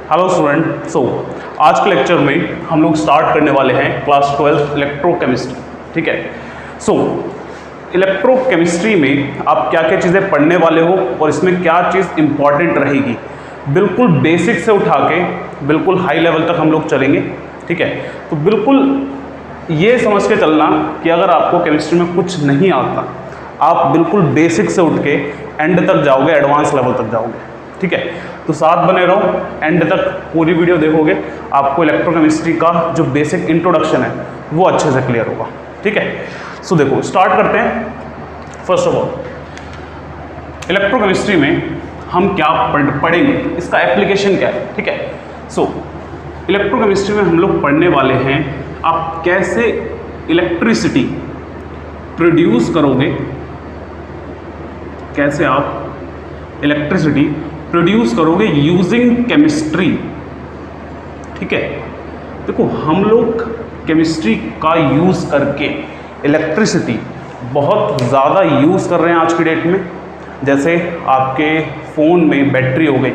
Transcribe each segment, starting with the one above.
Hello student. आज के lecture में हम लोग स्टार्ट करने वाले हैं क्लास 12 इलेक्ट्रोकेमिस्ट्री। ठीक है। इलेक्ट्रोकेमिस्ट्री में आप क्या क्या चीज़ें पढ़ने वाले हो और इसमें क्या चीज़ इंपॉर्टेंट रहेगी, बिल्कुल बेसिक से उठा के बिल्कुल हाई लेवल तक हम लोग चलेंगे। ठीक है, तो बिल्कुल ये समझ के चलना कि अगर आपको केमिस्ट्री में कुछ नहीं आता, आप बिल्कुल बेसिक से उठ के एंड तक जाओगे, एडवांस लेवल तक जाओगे। ठीक है, तो साथ बने रहो, एंड तक पूरी वीडियो देखोगे, आपको इलेक्ट्रोकेमिस्ट्री का जो बेसिक इंट्रोडक्शन है वो अच्छे से क्लियर होगा। ठीक है, सो देखो स्टार्ट करते हैं। फर्स्ट ऑफ ऑल इलेक्ट्रोकेमिस्ट्री में हम क्या पढ़ेंगे, इसका एप्लीकेशन क्या है। ठीक है, सो इलेक्ट्रोकेमिस्ट्री में हम लोग पढ़ने वाले हैं आप कैसे इलेक्ट्रिसिटी प्रोड्यूस करोगे, कैसे आप इलेक्ट्रिसिटी प्रोड्यूस करोगे यूजिंग केमिस्ट्री। ठीक है, देखो हम लोग केमिस्ट्री का यूज़ करके इलेक्ट्रिसिटी बहुत ज़्यादा यूज़ कर रहे हैं आज की डेट में। जैसे आपके फ़ोन में बैटरी हो गई,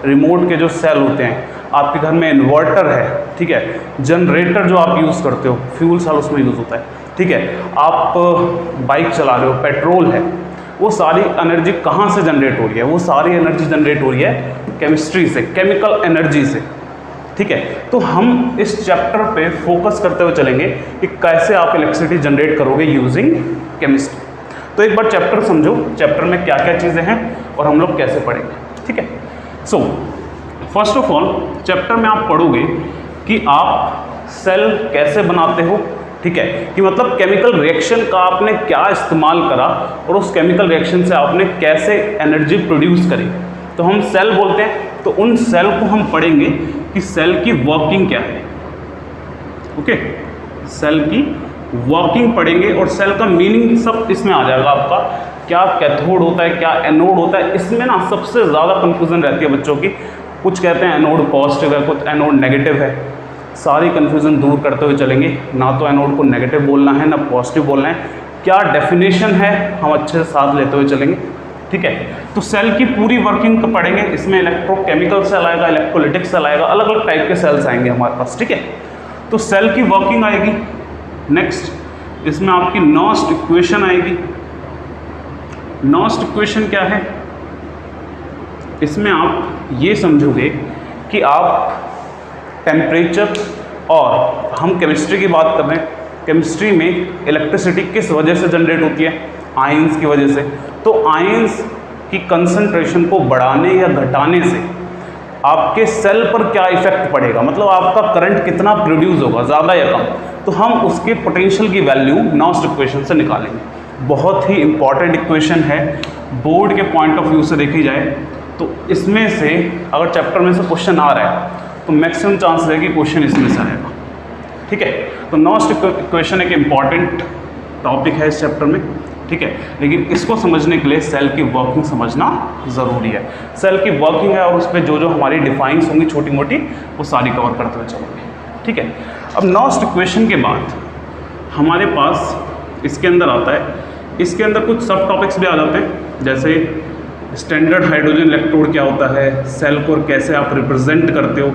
रिमोट के जो सेल होते हैं, आपके घर में इन्वर्टर है। ठीक है, जनरेटर जो आप यूज़ करते हो, फ्यूल सेल उसमें यूज़ होता है। ठीक है, आप बाइक चला रहे हो, पेट्रोल है, वो सारी एनर्जी कहाँ से जनरेट हो रही है? वो सारी एनर्जी जनरेट हो रही है केमिस्ट्री से, केमिकल एनर्जी से। ठीक है, तो हम इस चैप्टर पे फोकस करते हुए चलेंगे कि कैसे आप इलेक्ट्रिसिटी जनरेट करोगे यूजिंग केमिस्ट्री। तो एक बार चैप्टर समझो, चैप्टर में क्या क्या चीज़ें हैं और हम लोग कैसे पढ़ेंगे। ठीक है, so first of all chapter में आप पढ़ोगे कि आप सेल कैसे बनाते हो। ठीक है, कि मतलब केमिकल रिएक्शन का आपने क्या इस्तेमाल करा और उस केमिकल रिएक्शन से आपने कैसे एनर्जी प्रोड्यूस करी। तो हम सेल बोलते हैं, तो उन सेल को हम पढ़ेंगे कि सेल की वर्किंग क्या है। ओके, सेल की वर्किंग पढ़ेंगे और सेल का मीनिंग सब इसमें आ जाएगा आपका। क्या कैथोड होता है, क्या एनोड होता है, इसमें ना सबसे ज़्यादा कंफ्यूजन रहती है बच्चों की। कुछ कहते हैं एनोड पॉजिटिव है, कुछ एनोड नेगेटिव है। सारी कन्फ्यूज़न दूर करते हुए चलेंगे। ना तो एनोड को नेगेटिव बोलना है, ना पॉजिटिव बोलना है, क्या डेफिनेशन है हम अच्छे से साथ लेते हुए चलेंगे। ठीक है, तो सेल की पूरी वर्किंग को पढ़ेंगे। इसमें इलेक्ट्रोकेमिकल सेल आएगा, इलेक्ट्रोलिटिक सेल आएगा, अलग अलग टाइप के सेल्स आएंगे हमारे पास। ठीक है, तो सेल की वर्किंग आएगी। नेक्स्ट इसमें आपकी नॉस्ट इक्वेशन आएगी। नॉस्ट इक्वेशन क्या है? इसमें आप ये समझोगे कि आप टेम्परेचर, और हम केमिस्ट्री की बात कर रहे हैं, केमिस्ट्री में इलेक्ट्रिसिटी किस वजह से जनरेट होती है? आयंस की वजह से। तो आयंस की कंसंट्रेशन को बढ़ाने या घटाने से आपके सेल पर क्या इफेक्ट पड़ेगा, मतलब आपका करंट कितना प्रोड्यूस होगा, ज़्यादा या कम। तो हम उसके पोटेंशियल की वैल्यू नॉस्ट इक्वेशन से निकालेंगे। बहुत ही इंपॉर्टेंट इक्वेशन है, बोर्ड के पॉइंट ऑफ व्यू से देखी जाए तो इसमें से अगर चैप्टर में से क्वेश्चन आ रहा है तो मैक्सिमम चांस है कि क्वेश्चन इसमें से आएगा। ठीक है, तो नॉस्ट इक्वेशन एक इम्पॉर्टेंट टॉपिक है इस चैप्टर में। ठीक है, लेकिन इसको समझने के लिए सेल की वर्किंग समझना ज़रूरी है। सेल की वर्किंग है और उस पर जो जो हमारी डिफाइंस होंगी छोटी मोटी, वो सारी कवर करते हुए चलेंगे। ठीक है, अब नॉस्ट इक्वेशन के बाद हमारे पास इसके अंदर आता है, इसके अंदर कुछ सब टॉपिक्स भी आ जाते हैं। जैसे स्टैंडर्ड हाइड्रोजन इलेक्ट्रोड क्या होता है, सेल को कैसे आप रिप्रेजेंट करते हो,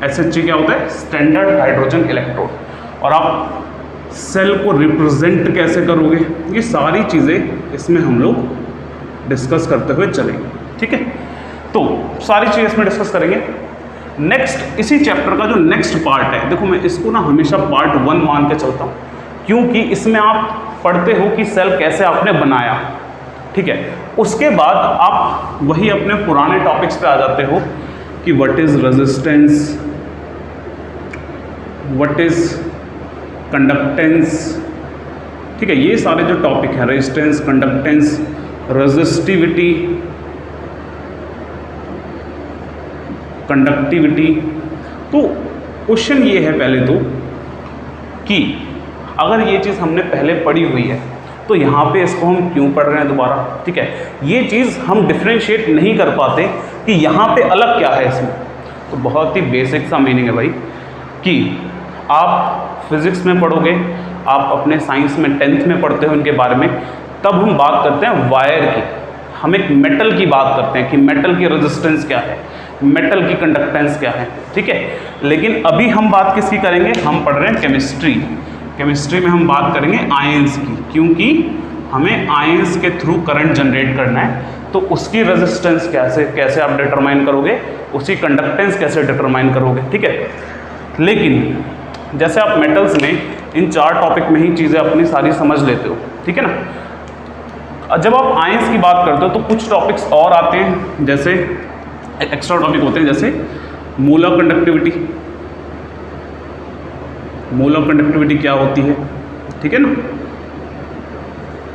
SHG क्या होता है, स्टैंडर्ड हाइड्रोजन इलेक्ट्रोड, और आप सेल को रिप्रेजेंट कैसे करोगे, ये सारी चीज़ें इसमें हम लोग डिस्कस करते हुए चलेंगे। ठीक है, तो सारी चीज़ें इसमें डिस्कस करेंगे। नेक्स्ट इसी चैप्टर का जो नेक्स्ट पार्ट है, देखो मैं इसको ना हमेशा पार्ट 1 मान के चलता हूँ, क्योंकि इसमें आप पढ़ते हो कि सेल कैसे आपने बनाया। ठीक है, उसके बाद आप वही अपने पुराने टॉपिक्स पे आ जाते हो कि what is resistance, what is conductance. ठीक है, ये सारे जो टॉपिक हैं, रेजिस्टेंस, कंडक्टेंस, रेजिस्टिविटी, कंडक्टिविटी। तो क्वेश्चन ये है पहले तो कि अगर ये चीज़ हमने पहले पढ़ी हुई है तो यहाँ पे इसको हम क्यों पढ़ रहे हैं दोबारा। ठीक है, ये चीज़ हम डिफ्रेंशिएट नहीं कर पाते कि यहाँ पे अलग क्या है इसमें। तो बहुत ही बेसिक सा मीनिंग है भाई कि आप फिज़िक्स में पढ़ोगे, आप अपने साइंस में 10th में पढ़ते हो इनके बारे में, तब हम बात करते हैं वायर की। हम एक मेटल की बात करते हैं कि मेटल की रेजिस्टेंस क्या है, मेटल की कंडक्टेंस क्या है, ठीक है। लेकिन अभी हम बात किसकी करेंगे, हम पढ़ रहे हैं केमिस्ट्री। केमिस्ट्री में हम बात करेंगे आयंस की, क्योंकि हमें आयंस के थ्रू करंट जनरेट करना है, तो उसकी रेजिस्टेंस कैसे आप डिटरमाइन करोगे, उसकी कंडक्टेंस कैसे डिटरमाइन करोगे, ठीक है। लेकिन जैसे आप मेटल्स में इन 4 टॉपिक में ही चीज़ें अपनी सारी समझ लेते हो, ठीक है ना। जब आप आयंस की बात करते हो तो कुछ टॉपिक्स और आते हैं, जैसे एक्स्ट्रा टॉपिक होते हैं, जैसे मोलर कंडक्टिविटी। मोलर कंडक्टिविटी क्या होती है, ठीक है ना।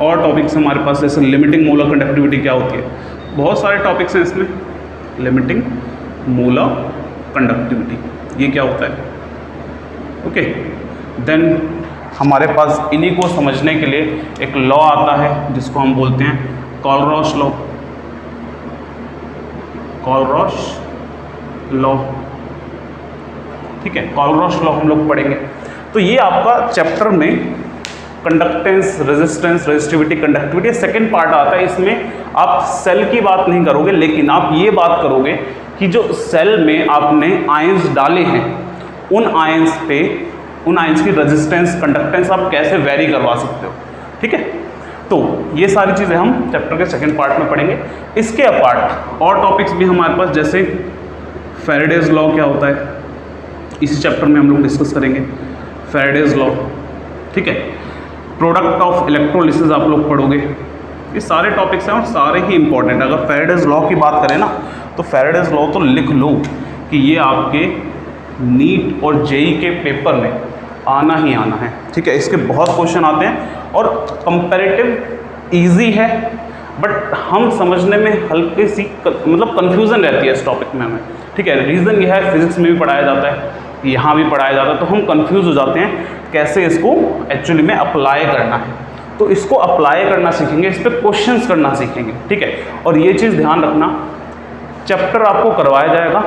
और टॉपिक्स हमारे पास जैसे लिमिटिंग मोलर कंडक्टिविटी क्या होती है, बहुत सारे टॉपिक्स हैं इसमें। लिमिटिंग मोलर कंडक्टिविटी ये क्या होता है, ओके। देन हमारे पास इन्हीं को समझने के लिए एक लॉ आता है जिसको हम बोलते हैं कॉलरॉश लॉ। कॉलरॉश लॉ, ठीक है, कॉलरॉश लॉ हम लोग पढ़ेंगे। तो ये आपका चैप्टर में conductance, resistance, resistivity, conductivity second part आता है। इसमें आप सेल की बात नहीं करोगे, लेकिन आप ये बात करोगे कि जो सेल में आपने आयंस डाले हैं उन आयंस की रेजिस्टेंस, कंडक्टेंस आप कैसे वेरी करवा सकते हो, ठीक है। तो ये सारी चीज़ें हम चैप्टर के सेकंड पार्ट में पढ़ेंगे। इसके अपार्ट और टॉपिक्स भी हमारे पास, जैसे फैराडेज लॉ क्या होता है, इसी चैप्टर में हम लोग डिस्कस करेंगे फैराडेज लॉ, ठीक है। प्रोडक्ट ऑफ इलेक्ट्रोलिसिस आप लोग पढ़ोगे। ये सारे टॉपिक्स हैं और सारे ही इंपॉर्टेंट। अगर फैराडेज लॉ की बात करें ना, तो फैराडेज लॉ तो लिख लो कि ये आपके नीट और जेई के पेपर में आना ही आना है, ठीक है। इसके बहुत क्वेश्चन आते हैं और कंपैरेटिव इजी है, बट हम समझने में हल्की सी मतलब कन्फ्यूज़न रहती है इस टॉपिक में हमें, ठीक है। रीज़न यह है, फिजिक्स में भी पढ़ाया जाता है, यहाँ भी पढ़ाया जाता है, तो हम कंफ्यूज हो जाते हैं कैसे इसको एक्चुअली में अप्लाई करना है। तो इसको अप्लाई करना सीखेंगे, इस पर क्वेश्चंस करना सीखेंगे, ठीक है। और ये चीज़ ध्यान रखना, चैप्टर आपको करवाया जाएगा,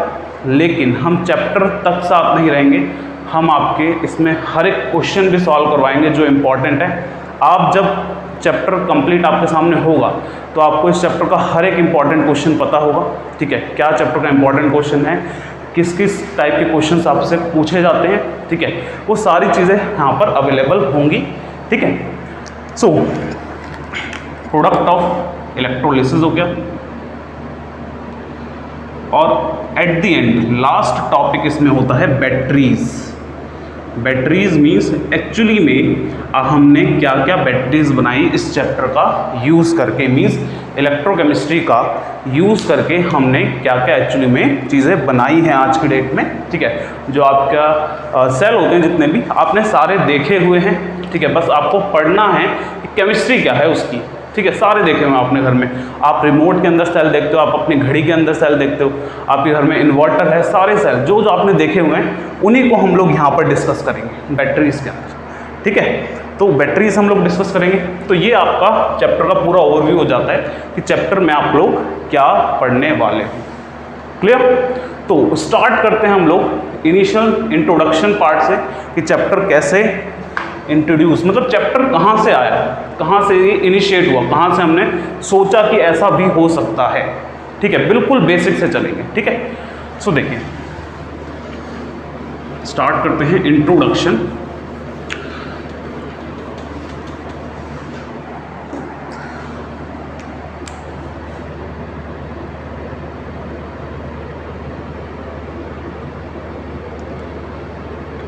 लेकिन हम चैप्टर तक साथ नहीं रहेंगे, हम आपके इसमें हर एक क्वेश्चन भी सॉल्व करवाएंगे जो इम्पॉर्टेंट है। आप जब चैप्टर कंप्लीट आपके सामने होगा तो आपको इस चैप्टर का हर एक इम्पॉर्टेंट क्वेश्चन पता होगा, ठीक है। क्या चैप्टर का इम्पॉर्टेंट क्वेश्चन है, किस किस टाइप के क्वेश्चंस आपसे पूछे जाते हैं, ठीक है, वो सारी चीज़ें यहाँ पर अवेलेबल होंगी, ठीक है। सो प्रोडक्ट ऑफ इलेक्ट्रोलिसिस हो गया, और at the end last topic इसमें होता है बैटरीज। बैटरीज मीन्स एक्चुअली में हमने क्या क्या बैटरीज बनाई इस चैप्टर का यूज़ करके, मीन्स इलेक्ट्रोकेमिस्ट्री का यूज़ करके हमने क्या क्या एक्चुअली में चीज़ें बनाई हैं आज की डेट में, ठीक है। जो आपका सेल होते हैं जितने भी आपने सारे देखे हुए हैं, ठीक है। बस आपको पढ़ना है कि केमिस्ट्री क्या है उसकी, ठीक है। सारे देखे हुए आपने घर में, आप रिमोट के अंदर सेल देखते हो, आप अपनी घड़ी के अंदर सेल देखते हो, आपके घर में इन्वर्टर है, सारे सेल जो जो आपने देखे हुए हैं उन्हीं को हम लोग यहाँ पर डिस्कस करेंगे बैटरीज के अंदर, ठीक है। तो बैटरीज हम लोग डिस्कस करेंगे। तो ये आपका चैप्टर का पूरा ओवरव्यू हो जाता है कि चैप्टर में आप लोग क्या पढ़ने वाले हैं, क्लियर। तो स्टार्ट करते हैं हम लोग इनिशियल इंट्रोडक्शन पार्ट से कि चैप्टर कैसे इंट्रोड्यूस, मतलब चैप्टर कहाँ से आया, कहाँ से ये इनिशिएट हुआ, कहाँ से हमने सोचा कि ऐसा भी हो सकता है, ठीक है। बिल्कुल बेसिक से चलेंगे, ठीक है। सो देखिए, स्टार्ट करते हैं इंट्रोडक्शन।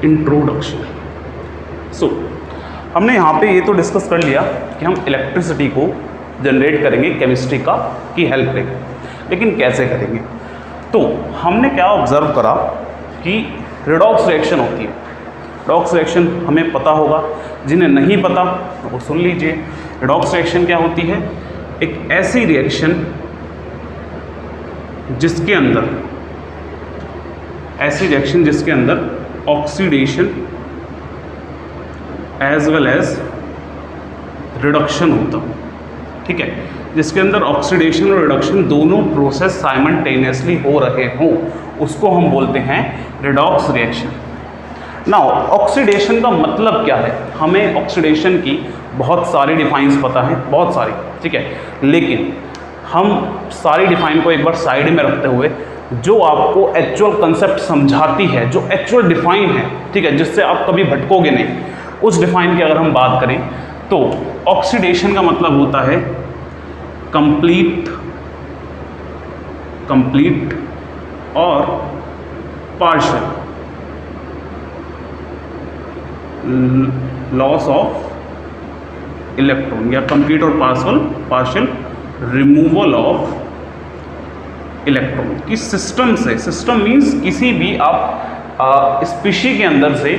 इंट्रोडक्शन। सो हमने यहाँ पे ये तो डिस्कस कर लिया कि हम इलेक्ट्रिसिटी को जनरेट करेंगे केमिस्ट्री का की हेल्प लेंगे, लेकिन कैसे करेंगे। तो हमने क्या ऑब्जर्व करा कि रिडॉक्स रिएक्शन होती है। रिडॉक्स रिएक्शन हमें पता होगा, जिन्हें नहीं पता वो सुन लीजिए। रिडॉक्स रिएक्शन क्या होती है, एक ऐसी रिएक्शन जिसके अंदर oxidation as well as reduction होता हो, ठीक है। जिसके अंदर ऑक्सीडेशन और रिडक्शन दोनों प्रोसेस साइमल्टेनियसली हो रहे हों, उसको हम बोलते हैं रिडॉक्स रिएक्शन। नाउ ऑक्सीडेशन का मतलब क्या है, हमें ऑक्सीडेशन की बहुत सारी डिफाइंस पता है, बहुत सारी, ठीक है। लेकिन हम सारी डिफाइन को एक बार साइड में रखते हुए जो आपको एक्चुअल कंसेप्ट समझाती है, जो एक्चुअल डिफाइन है, ठीक है, जिससे आप कभी भटकोगे नहीं, उस डिफाइन की अगर हम बात करें तो ऑक्सीडेशन का मतलब होता है कंप्लीट और पार्शियल लॉस ऑफ इलेक्ट्रॉन, या कंप्लीट और पार्शियल रिमूवल ऑफ इलेक्ट्रॉन की सिस्टम से। सिस्टम मीन्स किसी भी आप स्पीशी के अंदर से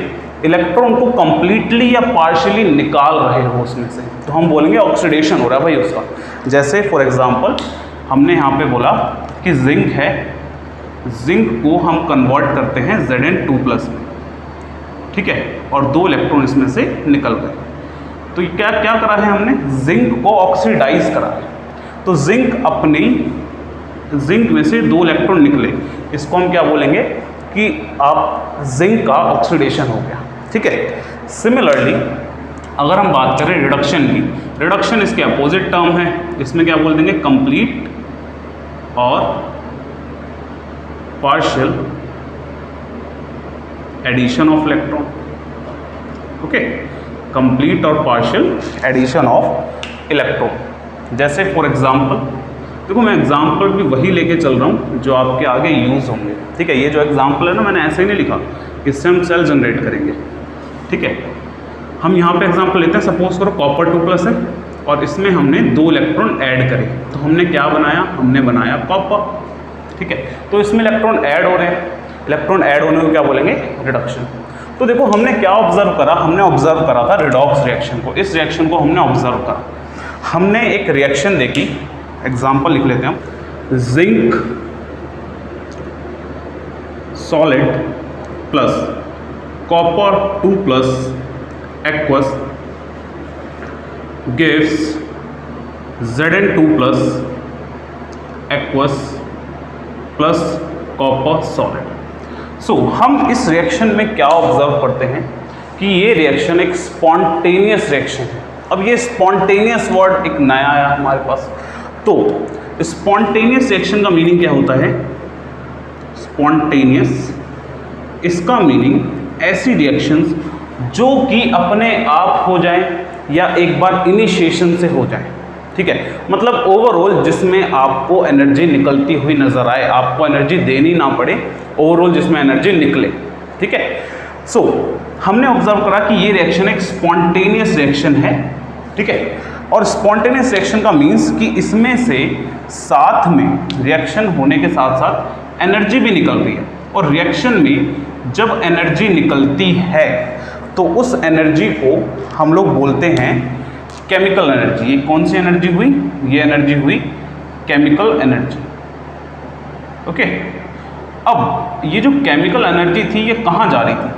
इलेक्ट्रॉन को कंप्लीटली या पार्शियली निकाल रहे हो उसमें से, तो हम बोलेंगे ऑक्सीडेशन हो रहा है भाई उसका। जैसे फॉर एग्जांपल हमने यहाँ पे बोला कि जिंक है, जिंक को हम कन्वर्ट करते हैं Zn2+ में, ठीक है, और 2 इलेक्ट्रॉन इसमें से निकल गए। तो क्या क्या करा है हमने, जिंक को ऑक्सीडाइज करा है। तो जिंक में से 2 इलेक्ट्रॉन निकले, इसको हम क्या बोलेंगे कि आप जिंक का ऑक्सीडेशन हो गया, ठीक है। सिमिलरली अगर हम बात करें रिडक्शन की, रिडक्शन इसके अपोजिट टर्म है, इसमें क्या बोल देंगे, कंप्लीट और partial addition of electron, okay, complete और पार्शियल एडिशन ऑफ इलेक्ट्रॉन। जैसे फॉर एग्जांपल देखो, मैं एग्जाम्पल भी वही लेके चल रहा हूँ जो आपके आगे यूज़ होंगे, ठीक है। ये जो एग्जाम्पल है ना, मैंने ऐसे ही नहीं लिखा, इससे हम सेल जनरेट करेंगे, ठीक है। हम यहाँ पे एग्जाम्पल लेते हैं, सपोज करो कॉपर 2+ है और इसमें हमने 2 इलेक्ट्रॉन ऐड करे, तो हमने क्या बनाया, हमने बनाया कॉपर, ठीक है। तो इसमें इलेक्ट्रॉन ऐड हो रहे हैं, इलेक्ट्रॉन ऐड होने को क्या बोलेंगे, रिडक्शन। तो देखो हमने क्या ऑब्जर्व करा, हमने ऑब्जर्व करा था रिडॉक्स रिएक्शन को। इस रिएक्शन को हमने ऑब्जर्व करा, हमने एक रिएक्शन देखी, एग्जाम्पल लिख लेते हैं हम, zinc solid plus copper 2+ aqueous gives Zn2+ aqueous plus copper solid. So हम इस रिएक्शन में क्या ऑब्जर्व करते हैं कि ये रिएक्शन एक स्पॉन्टेनियस रिएक्शन है। अब ये स्पॉन्टेनियस वर्ड एक नया आया हमारे पास। तो स्पॉन्टेनियस रिएक्शन का मीनिंग क्या होता है, स्पॉन्टेनियस, इसका मीनिंग ऐसी रिएक्शंस जो कि अपने आप हो जाए या एक बार इनिशिएशन से हो जाए, ठीक है। मतलब ओवरऑल जिसमें आपको एनर्जी निकलती हुई नजर आए, आपको एनर्जी देनी ना पड़े, ओवरऑल जिसमें एनर्जी निकले, ठीक है। सो हमने ऑब्जर्व करा कि ये रिएक्शन एक स्पॉन्टेनियस रिएक्शन है, ठीक है। और स्पॉन्टेनियस रिएक्शन का मीन्स कि इसमें से साथ में रिएक्शन होने के साथ साथ एनर्जी भी निकल रही है, और रिएक्शन में जब एनर्जी निकलती है तो उस एनर्जी को हम लोग बोलते हैं केमिकल एनर्जी। ये कौन सी एनर्जी हुई, ये एनर्जी हुई केमिकल एनर्जी, ओके। अब ये जो केमिकल एनर्जी थी ये कहाँ जा रही थी,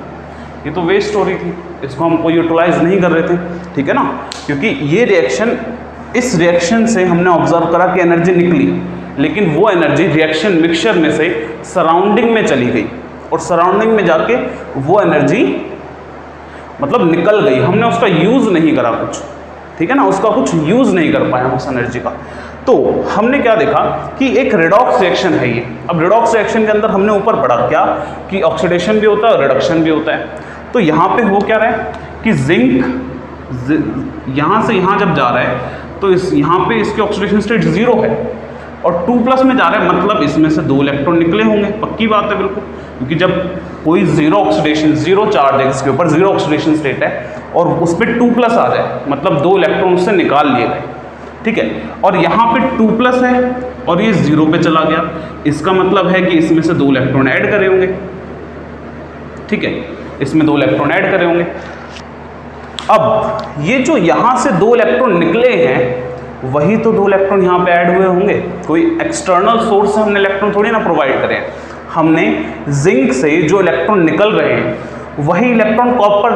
ये तो वेस्ट हो रही थी, इसको हम कोई यूटिलाइज नहीं कर रहे थे, ठीक है ना, क्योंकि ये रिएक्शन, इस रिएक्शन से हमने ऑब्जर्व करा कि एनर्जी निकली, लेकिन वो एनर्जी रिएक्शन मिक्सचर में से सराउंडिंग में चली गई, और सराउंडिंग में जाके वो एनर्जी मतलब निकल गई, हमने उसका यूज़ नहीं करा कुछ, ठीक है ना, उसका कुछ यूज़ नहीं कर पाया उस एनर्जी का। तो हमने क्या देखा कि एक रिडॉक्स रिएक्शन है ये। अब रिडॉक्स रिएक्शन के अंदर हमने ऊपर पढ़ा क्या कि ऑक्सीडेशन भी होता है और रिडक्शन भी होता है। तो यहाँ पे हो क्या रहा है कि जिंक यहाँ से यहाँ जब जा रहा है तो इस यहाँ पे इसके ऑक्सीडेशन स्टेट 0 है, और 2+ में जा रहा है, मतलब इसमें से 2 इलेक्ट्रॉन निकले होंगे, पक्की बात है बिल्कुल, क्योंकि जब कोई 0 ऑक्सीडेशन, 0 चार्ज है इसके ऊपर, 0 ऑक्सीडेशन स्टेट है और उस पर 2+ आ जाए, मतलब 2 इलेक्ट्रॉन उससे निकाल लिए गए, ठीक है। और यहाँ पे 2+ है और ये 0 पे चला गया, इसका मतलब है कि इसमें से 2 इलेक्ट्रॉन ऐड करे होंगे, ठीक है, इसमें 2 इलेक्ट्रॉन ऐड करे होंगे। अब ये जो यहाँ से 2 इलेक्ट्रॉन निकले हैं, वही तो 2 इलेक्ट्रॉन यहाँ पे ऐड हुए होंगे, कोई एक्सटर्नल सोर्स से हमने इलेक्ट्रॉन थोड़ी ना प्रोवाइड करें, हमने जिंक से जो इलेक्ट्रॉन निकल रहे हैं वही इलेक्ट्रॉन कॉपर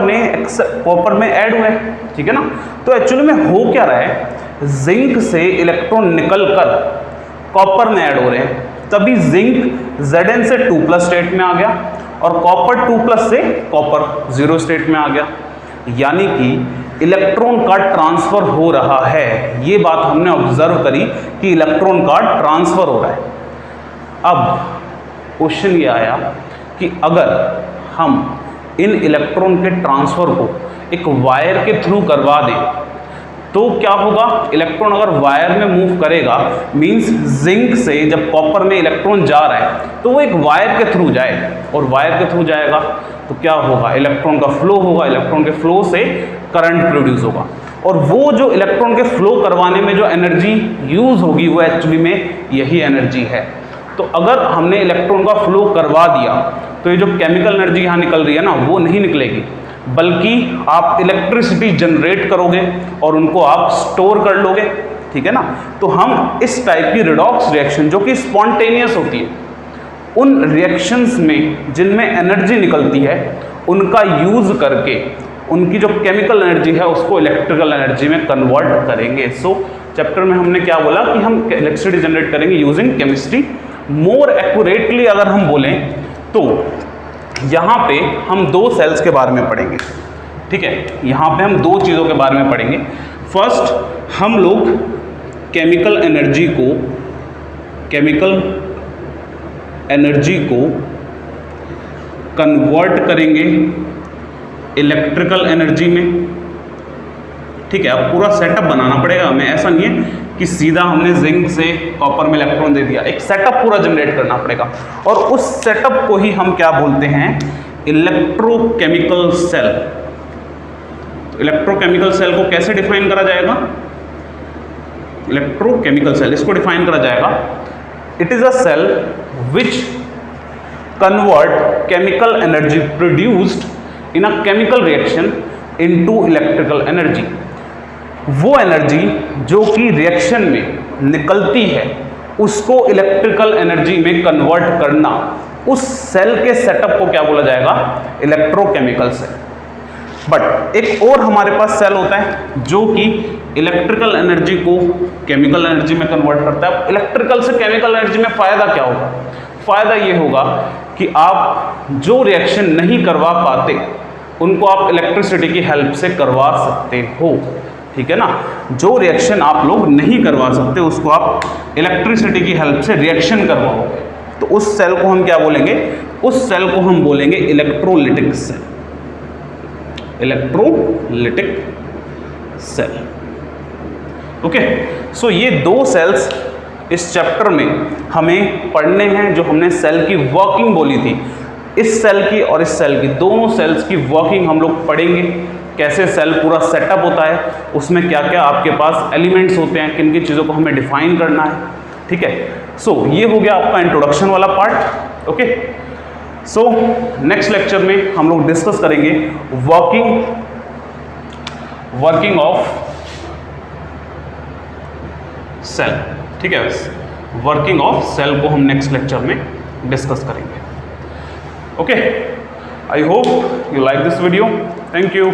में ऐड हुए, ठीक है ना। तो एक्चुअली में हो क्या रहा है, जिंक से इलेक्ट्रॉन निकलकर कॉपर में ऐड हो रहे हैं, तभी जिंक Zn से 2+ स्टेट में आ गया और कॉपर 2+ से कॉपर 0 स्टेट में आ गया, यानी कि इलेक्ट्रॉन का ट्रांसफर हो रहा है। ये बात हमने ऑब्जर्व करी कि इलेक्ट्रॉन का ट्रांसफर हो रहा है। अब क्वेश्चन ये आया कि अगर हम इन इलेक्ट्रॉन के ट्रांसफ़र को एक वायर के थ्रू करवा दें तो क्या होगा, इलेक्ट्रॉन अगर वायर में मूव करेगा मींस जिंक से जब कॉपर में इलेक्ट्रॉन जा रहा है तो वो एक वायर के थ्रू जाएगा, और वायर के थ्रू जाएगा तो क्या होगा, इलेक्ट्रॉन का फ्लो होगा, इलेक्ट्रॉन के फ्लो से करंट प्रोड्यूस होगा, और वो जो इलेक्ट्रॉन के फ्लो करवाने में जो एनर्जी यूज़ होगी वो एक्चुअली में यही एनर्जी है। तो अगर हमने इलेक्ट्रॉन का फ्लो करवा दिया तो ये जो केमिकल एनर्जी यहाँ निकल रही है ना वो नहीं निकलेगी, बल्कि आप इलेक्ट्रिसिटी जनरेट करोगे और उनको आप स्टोर कर लोगे, ठीक है ना। तो हम इस टाइप की रिडॉक्स रिएक्शन जो कि स्पॉन्टेनियस होती है, उन रिएक्शंस में जिनमें एनर्जी निकलती है उनका यूज़ करके उनकी जो केमिकल एनर्जी है उसको इलेक्ट्रिकल एनर्जी में कन्वर्ट करेंगे। सो चैप्टर में हमने क्या बोला कि हम इलेक्ट्रिसिटी जनरेट करेंगे यूजिंग केमिस्ट्री। मोर एक्यूरेटली अगर हम बोलें तो यहाँ पे हम दो सेल्स के बारे में पढ़ेंगे, ठीक है। यहाँ पे हम दो चीज़ों के बारे में पढ़ेंगे। फर्स्ट हम लोग केमिकल एनर्जी को कन्वर्ट करेंगे इलेक्ट्रिकल एनर्जी में, ठीक है। अब पूरा सेटअप बनाना पड़ेगा हमें, ऐसा नहीं है कि सीधा हमने जिंक से कॉपर में इलेक्ट्रॉन दे दिया, एक सेटअप पूरा जनरेट करना पड़ेगा, और उस सेटअप को ही हम क्या बोलते हैं, इलेक्ट्रोकेमिकल सेल। तो इलेक्ट्रोकेमिकल सेल को कैसे डिफाइन करा जाएगा, इलेक्ट्रोकेमिकल सेल इसको डिफाइन करा जाएगा, it is a cell which convert chemical energy produced in a chemical reaction into electrical energy. वो एनर्जी जो कि रिएक्शन में निकलती है उसको इलेक्ट्रिकल एनर्जी में कन्वर्ट करना, उस सेल के सेटअप को क्या बोला जाएगा, इलेक्ट्रोकेमिकल सेल। बट एक और हमारे पास सेल होता है जो कि इलेक्ट्रिकल एनर्जी को केमिकल एनर्जी में कन्वर्ट करता है। इलेक्ट्रिकल से केमिकल एनर्जी में फ़ायदा क्या होगा, फ़ायदा ये होगा कि आप जो रिएक्शन नहीं करवा पाते उनको आप इलेक्ट्रिसिटी की हेल्प से करवा सकते हो, ठीक है ना। जो रिएक्शन आप लोग नहीं करवा सकते उसको आप इलेक्ट्रिसिटी की हेल्प से रिएक्शन करवाओगे, तो उस सेल को हम क्या बोलेंगे, उस सेल को हम बोलेंगे electrolytic cell, electrolytic cell. Okay, so ये दो सेल्स इस चैप्टर में हमें पढ़ने हैं, जो हमने सेल की वर्किंग बोली थी। इस सेल की और इस सेल की, दोनों सेल्स की वर्किंग हम लोग पढ़ेंगे, कैसे सेल पूरा सेटअप होता है, उसमें क्या क्या आपके पास एलिमेंट्स होते हैं, किन किन चीज़ों को हमें डिफाइन करना है, ठीक है। सो ये हो गया आपका इंट्रोडक्शन वाला part. Okay, so next lecture में हम लोग डिस्कस करेंगे वर्किंग ऑफ सेल, ठीक है। वर्किंग ऑफ सेल को हम नेक्स्ट लेक्चर में डिस्कस करेंगे। Okay, I hope you like this video. Thank you.